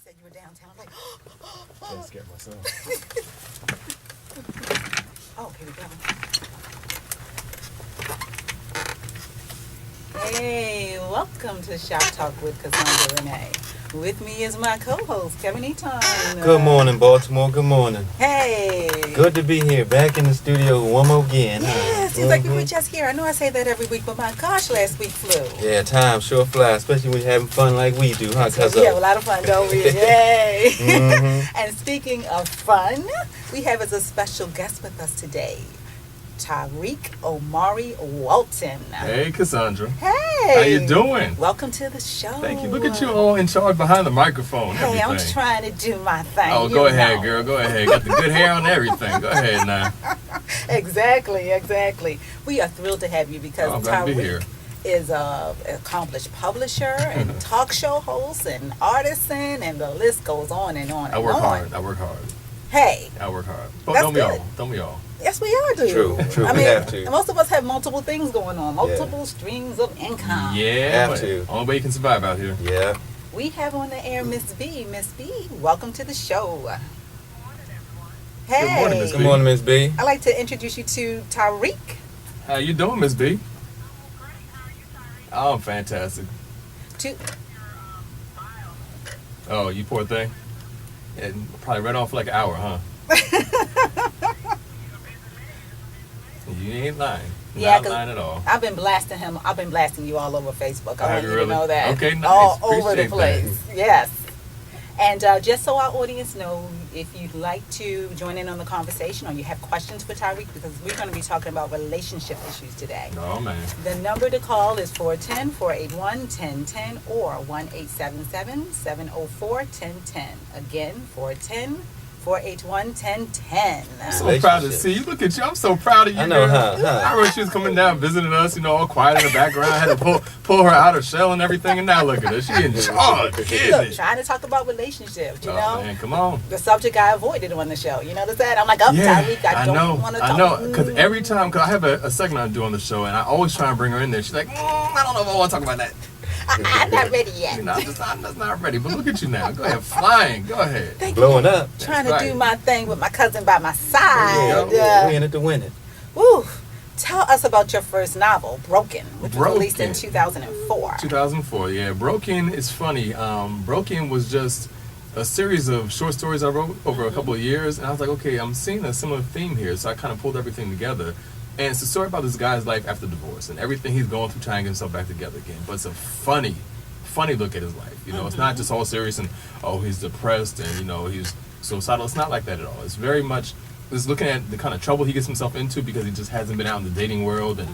said you were downtown. I'm like, Can't scare myself. oh, here we go. Hey, welcome to Shop Talk with Cassandra Renee. With me is my co-host, Kevin Eaton. Good morning, Baltimore. Good morning. Hey. Good to be here, back in the studio one more again. Yeah, it seems like we were just here. I know I say that every week, but my gosh, last week flew. Yeah, time sure flies, especially when you're having fun like we do, huh, So we have a lot of fun, don't we? Yay! Mhm. And speaking of fun, we have as a special guest with us today, Tariiq Omari Walton. Hey, Cassandra. Hey. How you doing? Welcome to the show. Thank you. Look at you all in charge behind the microphone. Hey, I'm everything. trying to do my thing. Oh, you go ahead, know. girl. Go ahead. Got the good hair on everything. Go ahead now. Exactly. We are thrilled to have you because I'm glad to be here. Tariiq is an accomplished publisher and talk show host and artisan, and the list goes on and on. I and work on. hard. I work hard. Hey, I work hard. But That's don't we good. all? Don't we all? yes, we are, dude. True. I We mean, have to. most of us have multiple things going on, multiple streams of income. Yeah. Have but to. Only way you can survive out here. Yeah. We have on the air Miss B. Miss B, welcome to the show. Hey. Good morning, Miss Good morning, Miss B. I'd like to introduce you to Tariiq. How you doing, Miss B? Oh, I'm fantastic. To Oh, you poor thing. And probably read on for like an hour, huh? You ain't lying. Yeah, Not 'cause lying at all. I've been blasting him. I've been blasting you all over Facebook. I Have want you you to really? know that. Okay, nice. All over the Appreciate place. Yes. And just so our audience know, if you'd like to join in on the conversation or you have questions for Tariiq, because we're going to be talking about relationship issues today. No, man. The number to call is 410-481-1010 or 1-877-704-1010. Again, 410-481-1010. I'm so proud to see you. Look at you. I'm so proud of you. I know, girl. huh? I remember she was coming down visiting us, all quiet in the background. I had to pull her out of shell and everything, and now look at her. She in charge. Look, Isn't it? trying to talk about relationships, you Oh, know? man, come on. The subject I avoided on the show. You notice that? I'm like, oh, Tariiq, I don't want to talk. I know. Because every time, because I have a segment I do on the show, and I always try and bring her in there. She's like, I don't know if I want to talk about that. I'm not ready yet. I'm just not ready. But look at you now. Go ahead, flying. Go ahead. Thank Blowing you. up. Trying That's to do right. my thing with my cousin by my side. Yeah. We in it to win it. Woo. Tell us about your first novel, Broken, which was released in Broken. 2004. 2004, yeah. Broken is funny. Broken was just a series of short stories I wrote over a couple of years, and I was like, okay, I'm seeing a similar theme here, so I kind of pulled everything together. And it's a story about this guy's life after divorce and everything he's going through trying to get himself back together again. But it's a funny look at his life. It's not just all serious and, he's depressed and, he's suicidal. It's not like that at all. It's very much just looking at the kind of trouble he gets himself into because he just hasn't been out in the dating world and,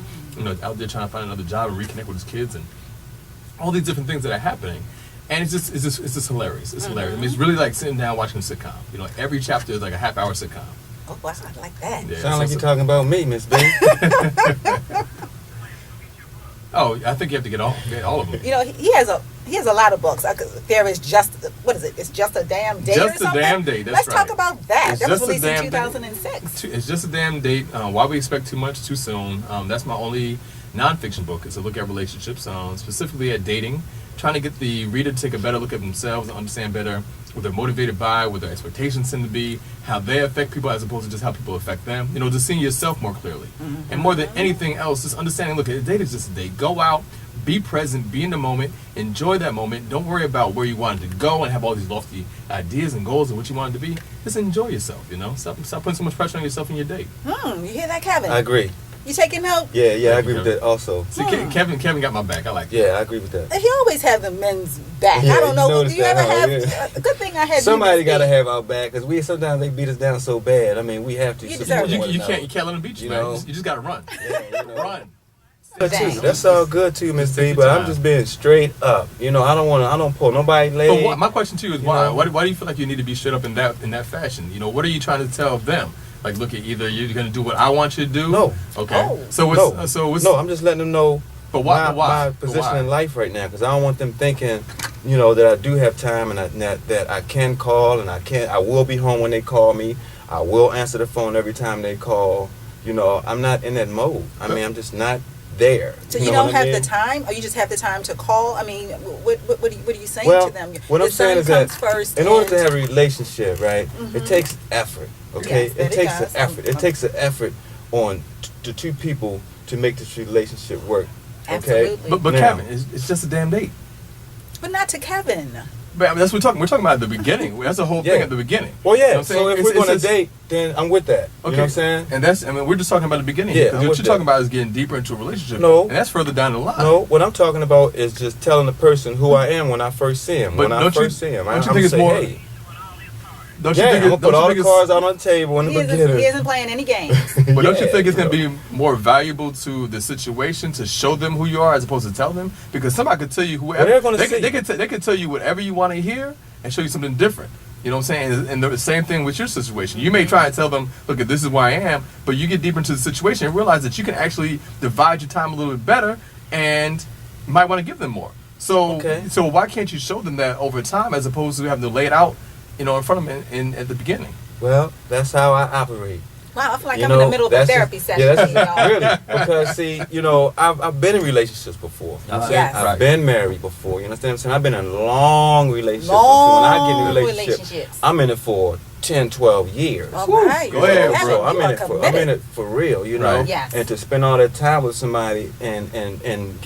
out there trying to find another job and reconnect with his kids and all these different things that are happening. And it's just hilarious. It's hilarious. I mean, it's really like sitting down watching a sitcom. Every chapter is like a half-hour sitcom. Oh, wow, I like that. Yeah, Sound like you're talking about me, Miss B. Oh, I think you have to get all of them. He has a lot of books. There is what is it? It's Just a Damn Date Just or something? a Damn Date, that's Let's right. talk about that. It's That was Just a released in Damn Date. 2006. It's Just a Damn Date. Why We Expect Too Much Too Soon. That's my only nonfiction book. It's a look at relationships, specifically at dating, trying to get the reader to take a better look at themselves and understand better what they're motivated by, what their expectations tend to be, how they affect people as opposed to just how people affect them. Just seeing yourself more clearly. And more than anything else, just understanding, look, a date is just a date. Go out, be present, be in the moment, enjoy that moment. Don't worry about where you wanted to go and have all these lofty ideas and goals of what you wanted to be. Just enjoy yourself, Stop putting so much pressure on yourself in your date. You hear that, Kevin? I agree. You taking note? Yeah, I agree with that also. See, Kevin got my back. I like that. Yeah, I agree with that. He always have the men's back. Yeah, I don't you know. Do noticed you ever that, huh? have? Yeah. A good thing I had. Somebody you, got to Miss B. have our back because sometimes they beat us down so bad. I mean, we have to. You support deserve it. one You another. can't let them beat you, man. You just got to run. Yeah, Run. Good too. Thanks. That's all good too, Miss Just B. take But your I'm time. just being straight up. I don't pull nobody leg. But my question to you is You why? know? Why do you feel like you need to be straight up in that fashion? What are you trying to tell them? Like, look, either you're going to do what I want you to do. No. Okay. Oh. So what's No, I'm just letting them know But why? my position in life right now because I don't want them thinking, that I do have time and that I can call and I will be home when they call me. I will answer the phone every time they call. I'm not in that mode. I mean, I'm just not there. So you know don't what I have mean? the time, or you just have the time to call? I mean, what are you saying Well, to them? what I'm The son saying is that comes first in order to and- have a relationship, right, it takes effort. Okay, Yes, that it it takes does. an effort. It takes an effort on the two people to make this relationship work. Okay, Absolutely. But Now- Kevin, it's just a damn date. But not to Kevin. But I mean, that's what we're talking. We're talking about at the beginning. That's the whole thing Yeah. at the beginning. Well, yeah. You know what I'm So saying? if It's- we're going to it's- date, then I'm with that. You know what I'm saying? And that's, I mean, we're just talking about the beginning. Yeah, Because I'm what with you're talking that. about is getting deeper into a relationship. No. And that's further down the line. No, what I'm talking about is just telling the person who I am when I first see him. But When I don't you- first see him, don't you I'm think it's say, more- hey, Don't you yeah, think I'm it, gonna put don't all you the think cards out on the table in the He beginning. isn't playing any games. But don't you Yeah, think it's going to you be more valuable to the situation to show them who you are as opposed to tell them? Because somebody could tell you whoever Well, they're gonna they, see. they could tell you whatever you want to hear and show you something different. You know what I'm saying? And the same thing with your situation. You may try and tell them, look, this is where I am, but you get deeper into the situation and realize that you can actually divide your time a little bit better and you might want to give them more. So, Okay. so why can't you show them that over time as opposed to having to lay it out, in front of them at the beginning? Well, that's how I operate. Wow, I feel like You I'm in know, the middle of a that's therapy just- session. Yeah, that's y'all. really because see, I've been in relationships before. You know what I'm saying? Yes. I've Right. been married before. You understand what I'm saying? I've been in long relationships. Long so when I get in a relationship, relationships. I'm in it for 10, 12 years. All right. Go ahead, Yeah, bro. I'm you in are it for committed. real, you know. Right. Yes. And to spend all that time with somebody and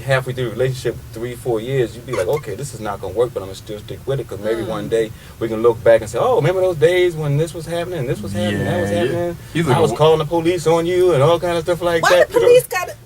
halfway through the relationship, 3-4 years, you'd be like, okay, this is not gonna work, but I'm gonna still stick with it because maybe one day we can look back and say, oh, remember those days when this was happening, this was happening, that was Yeah, yeah. happening. He's I like was a- calling the police on you and all kind of stuff like Why that. the you know. police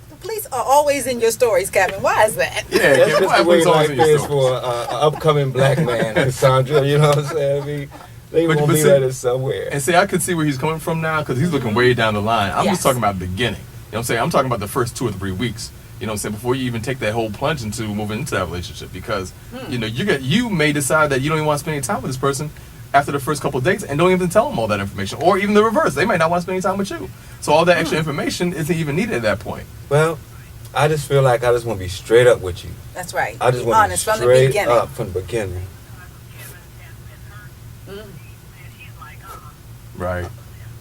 the police are always in your stories, Kevin? Why is that? Yeah, That's yeah, just why the way everyone's always life in your is story? for an upcoming black man, Cassandra. You know what I'm saying? I mean, they But- won't but be see- that is somewhere. And see, I could see where he's coming from now because he's looking way down the line. I'm Yes. just talking about the beginning. You know what I'm saying? I'm talking about the first 2 or 3 weeks. You know what I'm saying? Before you even take that whole plunge into moving into that relationship, because you may decide that you don't even want to spend any time with this person after the first couple of dates and don't even tell them all that information, or even the reverse. They might not want to spend any time with you. So all that extra information isn't even needed at that point. Well, I just feel like I just want to be straight up with you. That's right. I just Be want to be honest from the straight beginning. up from the beginning. Right.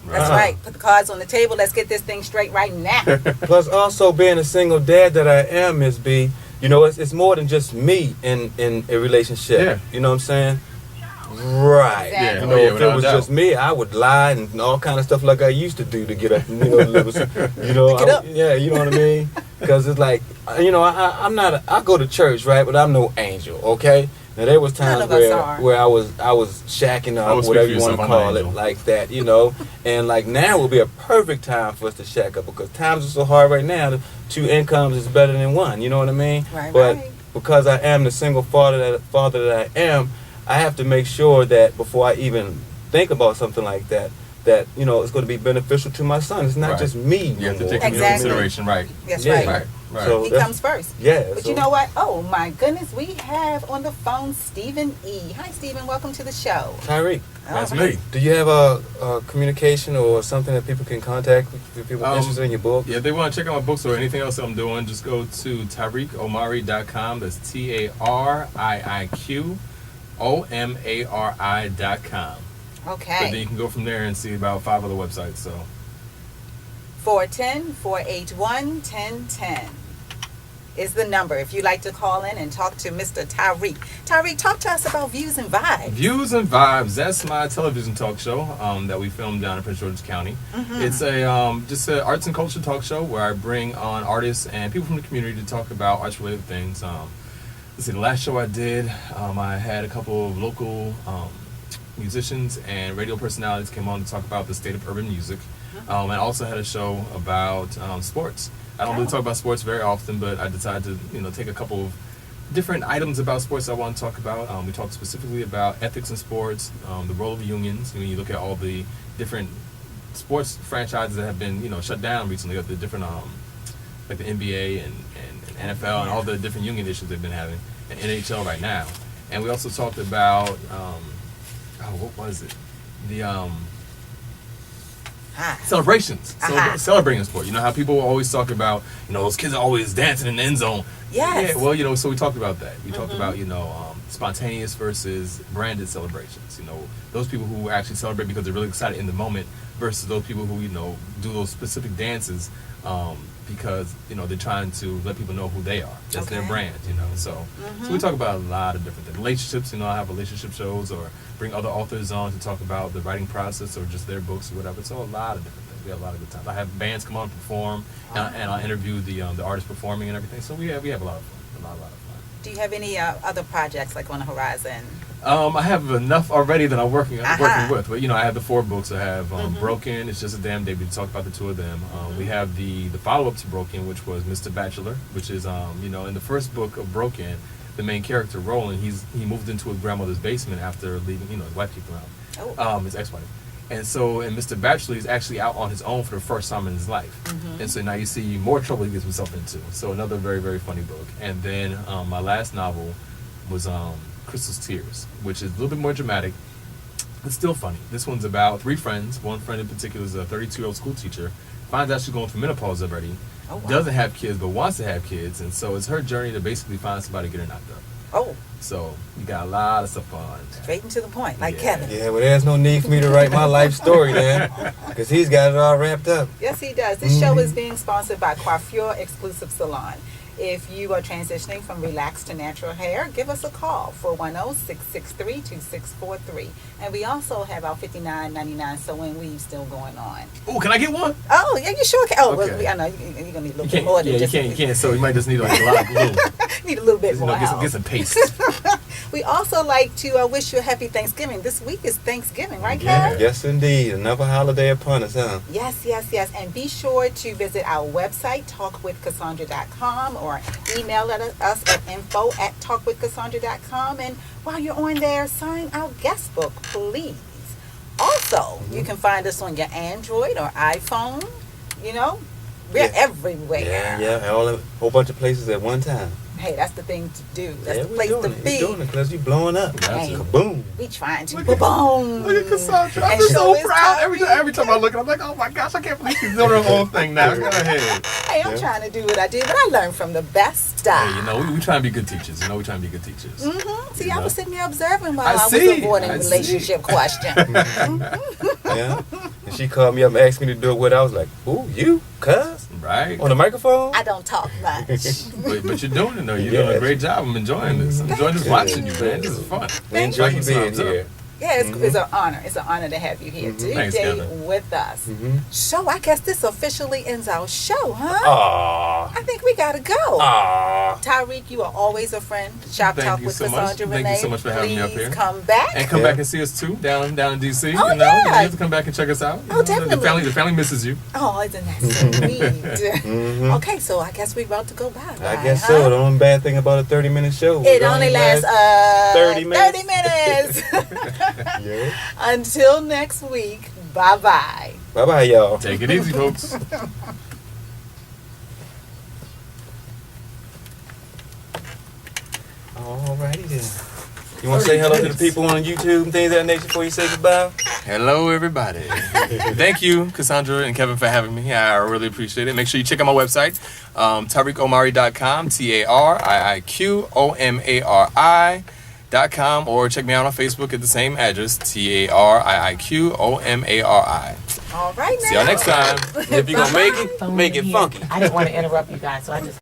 That's Uh-huh. right. Put the cards on the table. Let's get this thing straight right now. Plus, also being a single dad that I am, Miss B, it's more than just me in a relationship. Yeah. You know what I'm saying? Right. Exactly. Yeah. You know, Oh, yeah, if it without was a doubt. just me, I would lie and all kind of stuff like I used to do to get up, Get up. yeah, you know what I mean? Because it's like, I'm not, I go to church, right? But I'm no angel, okay? Now there was None times of us are. where I was shacking I will up, speak whatever for you want to yourself, I'm an call it, angel. like that, and like now would be a perfect time for us to shack up because times are so hard right now. The 2 incomes is better than 1, you know what I mean? Right, But right. because I am the single father that I am, I have to make sure that before I even think about something like that it's going to be beneficial to my son. It's not Right. just me. You have to no take more, into you know what I mean? consideration, right? That's Yeah. right. Right. Right. So He that's- comes first. Yeah. But so- you know what? Oh my goodness, we have on the phone Stephen E. Hi, Stephen. Welcome to the show. Tariiq, That's All right. me. do you have a communication or something that people can contact if people are interested in your book? Yeah, if they want to check out my books or anything else I'm doing, just go to TariiqOmari.com. That's TariiqOmari.com. But then Okay. you can go from there and see about 5 other websites. So 410-481-1010 is the number if you'd like to call in and talk to Mr. Tariiq. Tariiq, talk to us about Views and Vibes. Views and Vibes. That's my television talk show that we filmed down in Prince George's County. It's a just an arts and culture talk show where I bring on artists and people from the community to talk about arts related things. Let's see, the last show I did, I had a couple of local musicians and radio personalities came on to talk about the state of urban music. I also had a show about sports. I don't really talk about sports very often, but I decided to take a couple of different items about sports I want to talk about. We talked specifically about ethics in sports, the role of unions. When you look at all the different sports franchises that have been shut down recently, the different like the NBA and NFL and all the different union issues they've been having, and NHL right now. And we also talked about what was it? The celebrations. Aha. Celebrating sport. You know how people always talk about, those kids are always dancing in the end zone. Yes. Yeah, well, so we talked about that. We talked about, spontaneous versus branded celebrations. Those people who actually celebrate because they're really excited in the moment versus those people who, do those specific dances because they're trying to let people know who they are. That's their Okay. brand, So we talk about a lot of different things. Relationships, I have relationship shows or bring other authors on to talk about the writing process or just their books or whatever. So a lot of different things. We have a lot of good times. I have bands come on and perform, and I interview the artists performing and everything. So we have a lot of fun. A lot of fun. Do you have any other projects like on the horizon? I have enough already that I'm working with. But I have the 4 books. I have Broken. It's just a damn day. We talked about the 2 of them. We have the follow-up to Broken, which was Mr. Bachelor, which is in the first book of Broken, the main character Roland, he moved into his grandmother's basement after leaving. His wife kicked him out. His ex-wife. And so, Mr. Bachelor is actually out on his own for the first time in his life. And so now you see more trouble he gets himself into. So another very, very funny book. And then my last novel was Crystal's Tears, which is a little bit more dramatic, but still funny. This one's about 3 friends. One friend in particular is a 32-year-old school teacher. Finds out she's going through menopause already. Oh, wow. Doesn't have kids, but wants to have kids. And so it's her journey to basically find somebody to get her knocked up. Oh, So you got a lot of stuff on. straight and to the point, like Yeah. Kevin. Yeah, well, there's no need for me to write my life story then, because he's got it all wrapped up. Yes, he does. This show is being sponsored by Coiffure Exclusive Salon. If you are transitioning from relaxed to natural hair, give us a call, 410-663-2643. And we also have our $59.99 sew-in weave still going on. Oh, can I get one? Oh, yeah, you sure can. Oh, Okay. well, I know you're going to need a little You bit more can't. than Yeah, just you can't. So you might just need like a lot of glue. need a little bit Just, more help. get some paste. We also like to wish you a happy Thanksgiving. This week is Thanksgiving, right, Yeah. Kev? Yes, indeed. Another holiday upon us, huh? Yes, yes, yes. And be sure to visit our website, talkwithcassandra.com, or email us at info@talkwithcassandra.com. And while you're on there, sign our guest book, please. Also, you can find us on your Android or iPhone. We're Yeah. everywhere. Yeah, all a whole bunch of places at one time. Hey, that's the thing to do. That's Yeah, the we're place doing to it. be. We're doing it because you blowing up. That's it. Kaboom. We trying to. Look at- Boom. Look at Cassandra. I'm And just so so is proud. Tariiq. Every time I look at her, I'm like, oh my gosh, I can't believe she's doing her own thing now. Go ahead. Hey, I'm Yeah. trying to do what I did, but I learned from the best. Hey, we try and be good teachers. We try and be good teachers. See, You I know? was sitting there observing while I I was see. avoiding I see. relationship questions. Yeah. And she called me up and asked me to do it with her. I was like, ooh, you, cuz? Right? On the microphone? I don't talk much. But you're doing it though. You're doing a Yes. great job. I'm enjoying this. I'm enjoying just watching you, man. This is fun. We enjoy you being Thumbs up. here. Yeah, it's an honor. It's an honor to have you here Thanks, today Kevin. with us. Mm-hmm. So I guess this officially ends our show, huh? Aww. I think we gotta go. Aww. Tariiq, you are always a friend. Shop Thank Talk you with so much. Cassandra. Thank you Renee, so much for having me up please here. come back. And come Yeah. back and see us too down in DC. Oh, You know, yeah. you have to come back and check us out. You Oh, know, definitely. The family misses you. Oh, isn't that sweet? Mhm. Okay, so I guess we're about to go bye. I guess so. The only bad thing about a 30-minute show. It only lasts 30 minutes. 30 minutes. Yeah. Until next week, bye-bye. Bye-bye, y'all. Take it easy, folks. Alrighty then. You want to say hello to the people on YouTube and things of that nature before you say goodbye? Hello, everybody. Thank you, Cassandra and Kevin, for having me. I really appreciate it. Make sure you check out my website, TariiqOmari.com, TariiqOmari.com, or check me out on Facebook at the same address, TariiqOmari. All right now. See y'all next time. If you're going to make it funky. I didn't want to interrupt you guys, so I just